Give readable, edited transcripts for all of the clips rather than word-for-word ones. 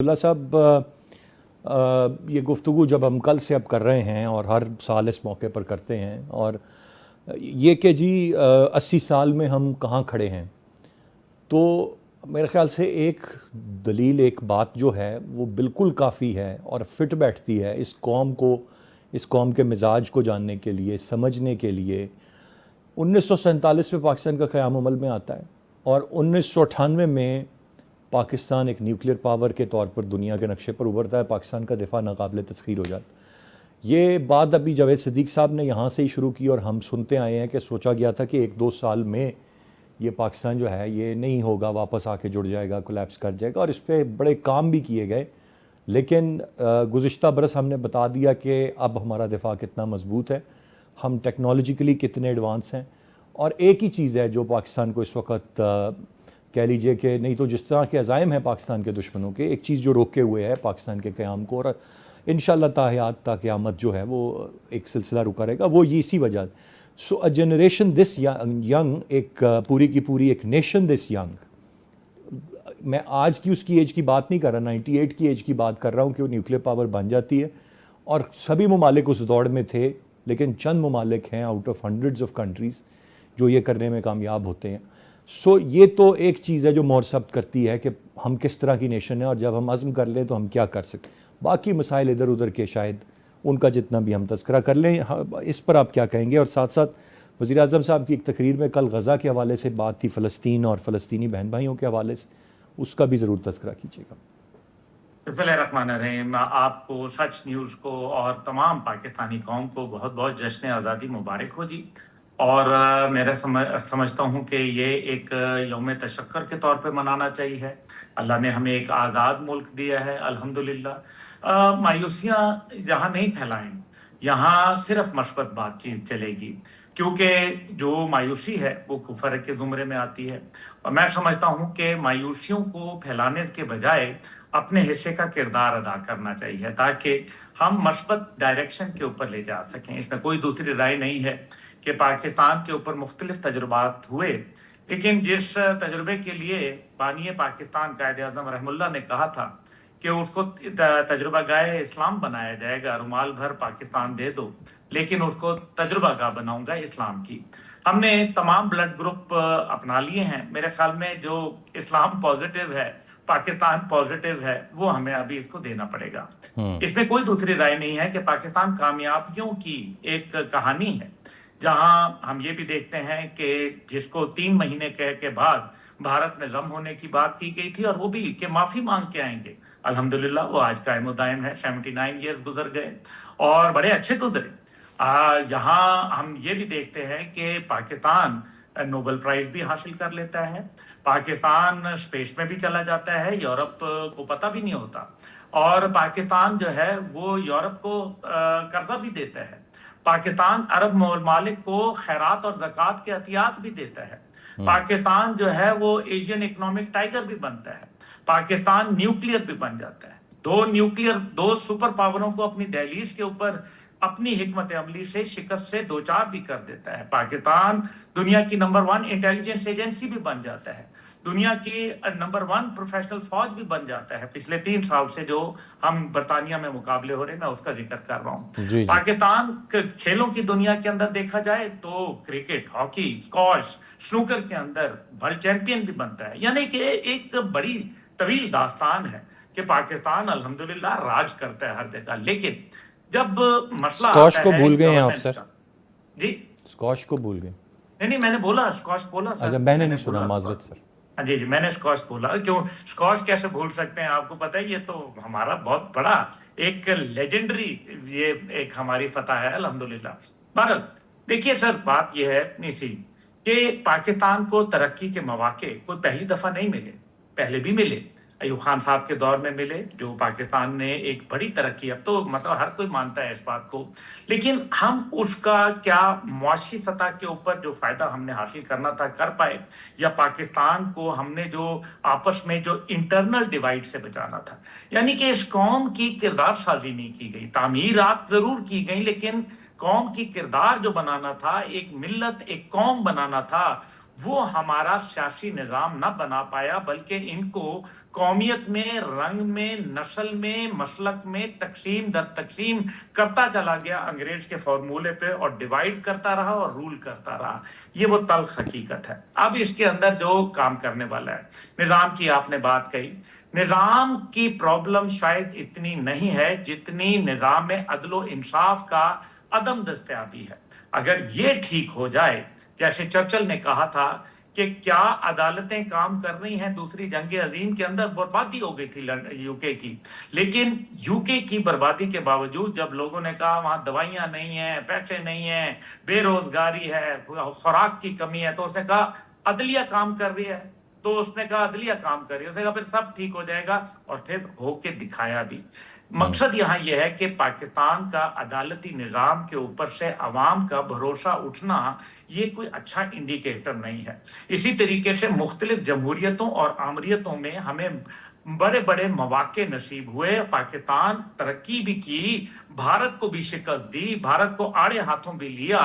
اللہ صاحب، یہ گفتگو جب ہم کل سے اب کر رہے ہیں اور ہر سال اس موقع پر کرتے ہیں، اور یہ کہ جی 80 سال میں ہم کہاں کھڑے ہیں، تو میرے خیال سے ایک دلیل، ایک بات جو ہے وہ بالکل کافی ہے اور فٹ بیٹھتی ہے اس قوم کو، اس قوم کے مزاج کو جاننے کے لیے، سمجھنے کے لیے۔ 1947 میں پاکستان کا قیام عمل میں آتا ہے اور 1998 میں پاکستان ایک نیوکلیر پاور کے طور پر دنیا کے نقشے پر ابھرتا ہے، پاکستان کا دفاع ناقابل تسخیر ہو جاتا ہے۔ یہ بات ابھی جاوید صدیق صاحب نے یہاں سے ہی شروع کی اور ہم سنتے آئے ہیں کہ سوچا گیا تھا کہ 1-2 سال میں یہ پاکستان جو ہے یہ نہیں ہوگا، واپس آ کے جڑ جائے گا، کولیپس کر جائے گا، اور اس پہ بڑے کام بھی کیے گئے۔ لیکن گزشتہ برس ہم نے بتا دیا کہ اب ہمارا دفاع کتنا مضبوط ہے، ہم ٹیکنالوجیکلی کتنے ایڈوانس ہیں۔ اور ایک ہی چیز ہے جو پاکستان کو اس وقت کہہ لیجئے کہ نہیں تو جس طرح کے عزائم ہیں پاکستان کے دشمنوں کے، ایک چیز جو روکے ہوئے ہے پاکستان کے قیام کو، اور انشاءاللہ تا حیات تا قیامت جو ہے وہ ایک سلسلہ رکا رہے گا، وہ یہ اسی وجہ۔ سو اے جنریشن دس ینگ، ایک پوری کی پوری ایک نیشن دس ینگ، میں آج کی اس کی ایج کی بات نہیں کر رہا، 98 کی ایج کی بات کر رہا ہوں کہ وہ نیوکلیر پاور بن جاتی ہے، اور سبھی ممالک اس دوڑ میں تھے، لیکن چند ممالک ہیں out of hundreds of countries جو یہ کرنے میں کامیاب ہوتے ہیں۔ سو یہ تو ایک چیز ہے جو مور ثبت کرتی ہے کہ ہم کس طرح کی نیشن ہے، اور جب ہم عزم کر لیں تو ہم کیا کر سکتے۔ باقی مسائل ادھر ادھر کے شاید ان کا جتنا بھی ہم تذکرہ کر لیں، اس پر آپ کیا کہیں گے؟ اور ساتھ ساتھ وزیر اعظم صاحب کی ایک تقریر میں کل غزہ کے حوالے سے بات تھی، فلسطین اور فلسطینی بہن بھائیوں کے حوالے سے، اس کا بھی ضرور تذکرہ کیجیے گا۔ بسم اللہ الرحمن الرحیم۔ آپ کو، سچ نیوز کو اور تمام پاکستانی قوم کو بہت بہت جشن آزادی مبارک ہو جی۔ اور میرا سمجھتا ہوں کہ یہ ایک یوم تشکر کے طور پہ منانا چاہیے۔ اللہ نے ہمیں ایک آزاد ملک دیا ہے الحمدللہ۔ مایوسیاں یہاں نہیں پھیلائیں، یہاں صرف مثبت بات چیت چلے گی، کیونکہ جو مایوسی ہے وہ کفر کے زمرے میں آتی ہے۔ اور میں سمجھتا ہوں کہ مایوسیوں کو پھیلانے کے بجائے اپنے حصے کا کردار ادا کرنا چاہیے، تاکہ ہم مثبت ڈائریکشن کے اوپر لے جا سکیں۔ اس میں کوئی دوسری رائے نہیں ہے کہ پاکستان کے اوپر مختلف تجربات ہوئے، لیکن جس تجربے کے لیے بانی پاکستان قائد اعظم رحم اللہ نے کہا تھا کہ اس کو تجربہ گاہ اسلام بنایا جائے گا، رومال بھر پاکستان دے دو لیکن اس کو تجربہ گاہ بناؤں گا اسلام کی، ہم نے تمام بلڈ گروپ اپنا لیے ہیں۔ میرے خیال میں جو اسلام پازیٹیو ہے، پاکستان پازیٹیو ہے، وہ ہمیں ابھی اس کو دینا پڑے گا۔ اس میں کوئی دوسری رائے نہیں ہے کہ پاکستان کامیابیوں کی ایک کہانی ہے، جہاں ہم یہ بھی دیکھتے ہیں کہ جس کو 3 مہینے کے بعد بھارت میں ضم ہونے کی بات کی گئی تھی، اور وہ بھی کہ معافی مانگ کے آئیں گے، الحمدللہ وہ آج قائم و دائم ہے۔ 79 ایئرز گزر گئے اور بڑے اچھے گزرے۔ یہاں ہم یہ بھی دیکھتے ہیں کہ پاکستان نوبل پرائز بھی حاصل کر لیتا ہے، پاکستان اسپیس میں بھی چلا جاتا ہے، یورپ کو پتہ بھی نہیں ہوتا، اور پاکستان جو ہے وہ یورپ کو قرضہ بھی دیتا ہے، پاکستان عرب ممالک کو خیرات اور زکوٰۃ کے عطیات بھی دیتا ہے، پاکستان جو ہے وہ ایشین اکنامک ٹائگر بھی بنتا ہے، پاکستان نیوکلیئر بھی بن جاتا ہے، دو سپر پاوروں کو اپنی دہلیز کے اوپر اپنی حکمت عملی سے شکست سے دوچار بھی کر دیتا ہے، پاکستان دنیا کی نمبر 1 انٹیلیجنس ایجنسی بھی بن جاتا ہے، دنیا کی نمبر 1 پروفیشنل فوج بھی بن جاتا ہے۔ پچھلے 3 سال سے جو ہم برطانیہ میں مقابلے ہو رہے ہیں، میں اس کا ذکر کر رہا ہوں۔ پاکستان کھیلوں کی دنیا کے اندر دیکھا جائے تو کرکٹ، ہاکی، اسکواش، سنوکر کے اندر ورلڈ چیمپئن بھی بنتا ہے، یعنی کہ ایک بڑی طویل داستان ہے کہ پاکستان الحمدللہ راج کرتا ہے ہر جگہ۔ لیکن جب مسئلہ اسکواش آتا کو ہے بھول گئے ہیں آپ گورننس سر؟ کا، جی اسکواش کو بھول گئے؟ نہیں، میں نے بولا اسکواش بولا سر، اچھا، میں نے نہیں سنا، معذرت سر۔ جی میں نے اسکواش بولا، کیوں اسکواش کیسے بھول سکتے ہیں؟ آپ کو پتہ ہے یہ تو ہمارا بہت بڑا ایک لیجنڈری یہ ایک ہماری فتح ہے الحمدللہ۔ بہرحال دیکھیے سر، بات یہ ہے نیسی کہ پاکستان کو ترقی کے مواقع کوئی پہلی دفعہ نہیں ملے، پہلے بھی ملے، ایوب خان صاحب کے دور میں ملے، جو پاکستان نے ایک بڑی ترقی، اب تو مطلب ہر کوئی مانتا ہے اس بات کو، لیکن ہم اس کا کیا معاشی سطح کے اوپر جو فائدہ ہم نے حاصل کرنا تھا کر پائے، یا پاکستان کو ہم نے جو آپس میں جو انٹرنل ڈیوائیڈ سے بچانا تھا، یعنی کہ اس قوم کی کردار سازی نہیں کی گئی، تعمیرات ضرور کی گئی، لیکن قوم کی کردار جو بنانا تھا، ایک ملت، ایک قوم بنانا تھا، وہ ہمارا سیاسی نظام نہ بنا پایا، بلکہ ان کو قومیت میں، رنگ میں، نسل میں، مسلک میں تقسیم در تقسیم کرتا چلا گیا انگریز کے فارمولے پہ، اور ڈیوائیڈ کرتا رہا اور رول کرتا رہا۔ یہ وہ تلخ حقیقت ہے۔ اب اس کے اندر جو کام کرنے والا ہے، نظام کی آپ نے بات کہی، نظام کی پرابلم شاید اتنی نہیں ہے جتنی نظام میں عدل و انصاف کا عدم دستیابی ہے۔ اگر یہ ٹھیک ہو جائے، جیسے چرچل نے کہا تھا کہ کیا عدالتیں کام کر رہی ہیں، دوسری جنگ عظیم کے اندر بربادی ہو گئی تھی یو کے کی، لیکن یو کے کی بربادی کے باوجود جب لوگوں نے کہا وہاں دوائیاں نہیں ہیں، پیسے نہیں ہیں، بے روزگاری ہے، خوراک کی کمی ہے، تو اس نے کہا عدلیہ کام کر رہی ہے، تو اس نے کہا عدلیہ کام کر رہی ہے، اس نے کہا پھر سب ٹھیک ہو جائے گا، اور پھر ہو کے دکھایا بھی۔ مقصد یہاں یہ ہے کہ پاکستان کا عدالتی نظام کے اوپر سے عوام کا بھروسہ اٹھنا یہ کوئی اچھا انڈیکیٹر نہیں ہے۔ اسی طریقے سے مختلف جمہوریتوں اور آمریتوں میں ہمیں بڑے بڑے مواقع نصیب ہوئے، پاکستان ترقی بھی کی، بھارت کو بھی شکست دی، بھارت کو آڑے ہاتھوں بھی لیا،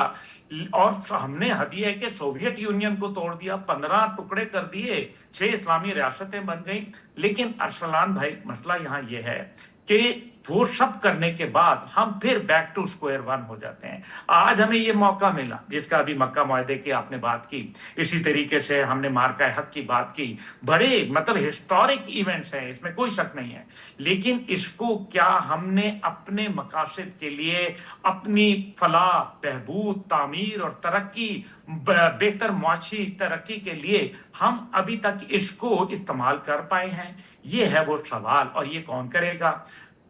اور ہم نے ہدیہ کہ سوویت یونین کو توڑ دیا، 15 ٹکڑے کر دیے، 6 اسلامی ریاستیں بن گئیں۔ لیکن ارسلان بھائی، مسئلہ یہاں یہ ہے کہ وہ سب کرنے کے بعد ہم پھر بیک ٹو سکوئر ون ہو جاتے ہیں۔ آج ہمیں یہ موقع ملا جس کا ابھی مکہ معاہدے کی آپ نے بات کی، اسی طریقے سے ہم نے مارکہ حق کی بات کی، بڑے ہسٹورک ایونٹس ہیں، اس میں کوئی شک نہیں ہے، لیکن اس کو کیا ہم نے اپنے مقاصد کے لیے، اپنی فلاح، بہبود، تعمیر اور ترقی، بہتر معاشی ترقی کے لیے ہم ابھی تک اس کو استعمال کر پائے ہیں؟ یہ ہے وہ سوال، اور یہ کون کرے گا؟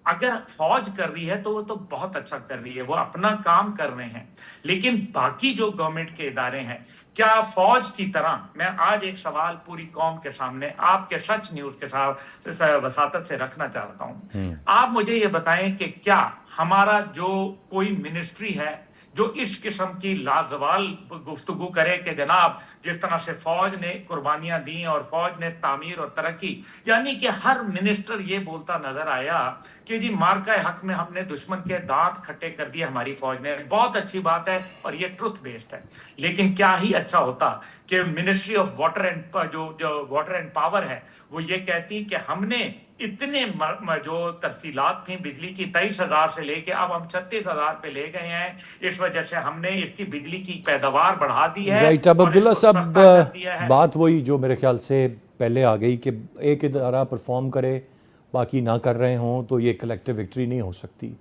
اگر فوج کر رہی ہے تو وہ تو بہت اچھا کر رہی ہے، وہ اپنا کام کر رہے ہیں، لیکن باقی جو گورنمنٹ کے ادارے ہیں، کیا فوج کی طرح؟ میں آج ایک سوال پوری قوم کے سامنے آپ کے سچ نیوز کے ساتھ وساطت سے رکھنا چاہتا ہوں۔ آپ مجھے یہ بتائیں کہ کیا ہمارا جو کوئی منسٹری ہے جو اس قسم کی لازوال گفتگو کرے کہ جناب جس طرح سے فوج نے قربانیاں دیں اور فوج نے تعمیر اور ترقی، یعنی کہ ہر منسٹر یہ بولتا نظر آیا کہ جی مارکہ حق میں ہم نے دشمن کے دانت کھٹے کر دیے ہماری فوج نے، بہت اچھی بات ہے اور یہ ٹروتھ بیسڈ ہے، لیکن کیا ہی اچھا ہوتا کہ منسٹری آف واٹر اینڈ جو واٹر اینڈ پاور ہے وہ یہ کہتی کہ ہم نے اتنے جو ترسیلات تھیں بجلی کی 23,000 سے لے کے اب ہم 36,000 پہ لے گئے ہیں، اس وجہ سے ہم نے اس کی بجلی کی پیداوار بڑھا دی ہے، رائٹ۔ اب اور اس عبداللہ کو صاحب، سستا کر دیا ہے۔ بات وہی جو میرے خیال سے پہلے آ گئی کہ ایک ادارہ پرفارم کرے باقی نہ کر رہے ہوں تو یہ کلیکٹیو وکٹری نہیں ہو سکتی۔